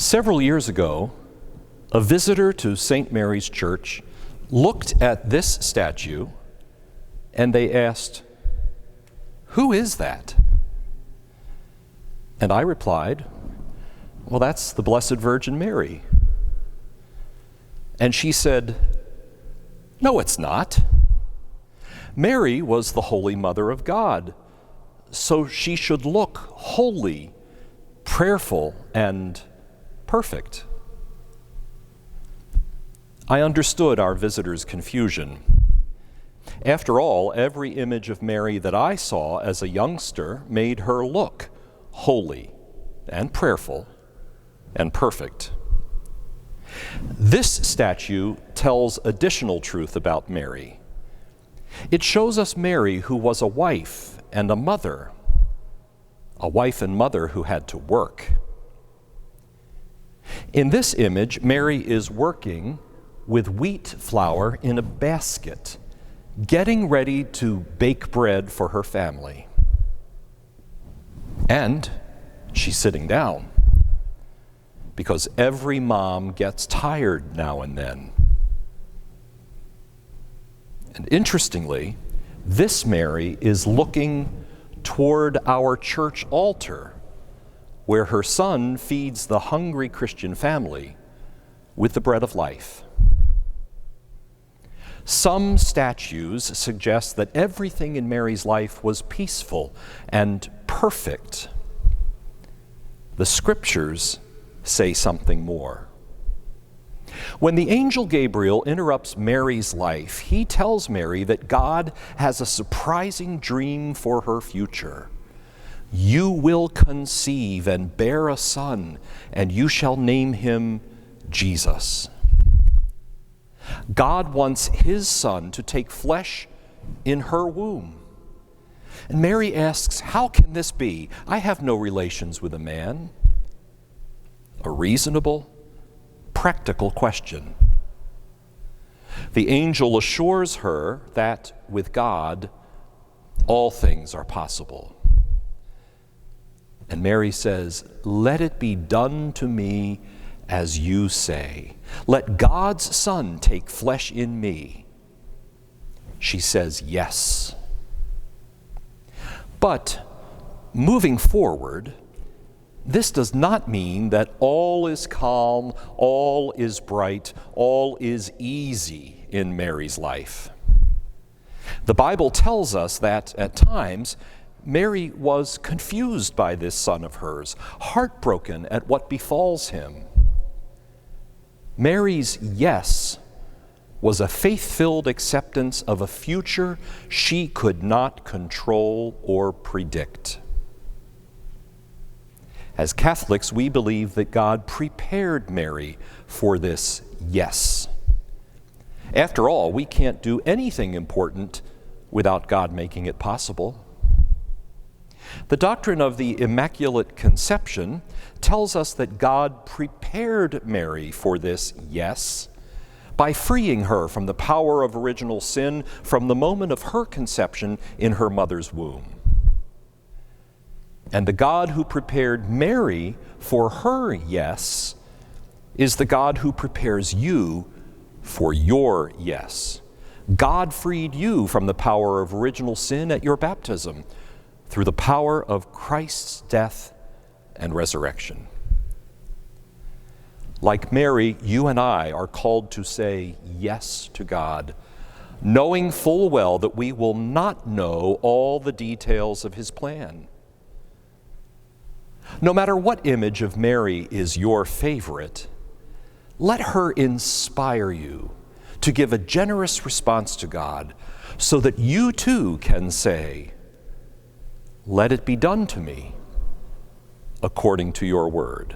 Several years ago, a visitor to St. Mary's Church looked at this statue and they asked, "Who is that?" And I replied, "Well, that's the Blessed Virgin Mary." And she said, "No, it's not. Mary was the Holy Mother of God, so she should look holy, prayerful, and perfect." I understood our visitor's confusion. After all, every image of Mary that I saw as a youngster made her look holy and prayerful and perfect. This statue tells additional truth about Mary. It shows us Mary who was a wife and mother who had to work. In this image, Mary is working with wheat flour in a basket, getting ready to bake bread for her family. And she's sitting down, because every mom gets tired now and then. And interestingly, this Mary is looking toward our church altar, where her son feeds the hungry Christian family with the bread of life. Some statues suggest that everything in Mary's life was peaceful and perfect. The scriptures say something more. When the angel Gabriel interrupts Mary's life, he tells Mary that God has a surprising dream for her future. "You will conceive and bear a son, and you shall name him Jesus." God wants his son to take flesh in her womb. And Mary asks, "How can this be? I have no relations with a man." A reasonable, practical question. The angel assures her that with God, all things are possible. And Mary says, "Let it be done to me as you say. Let God's Son take flesh in me." She says yes. But moving forward, this does not mean that all is calm, all is bright, all is easy in Mary's life. The Bible tells us that at times Mary was confused by this son of hers, heartbroken at what befalls him. Mary's yes was a faith-filled acceptance of a future she could not control or predict. As Catholics, we believe that God prepared Mary for this yes. After all, we can't do anything important without God making it possible. The doctrine of the Immaculate Conception tells us that God prepared Mary for this yes by freeing her from the power of original sin from the moment of her conception in her mother's womb. And the God who prepared Mary for her yes is the God who prepares you for your yes. God freed you from the power of original sin at your baptism through the power of Christ's death and resurrection. Like Mary, you and I are called to say yes to God, knowing full well that we will not know all the details of his plan. No matter what image of Mary is your favorite, let her inspire you to give a generous response to God so that you too can say, "Let it be done to me according to your word."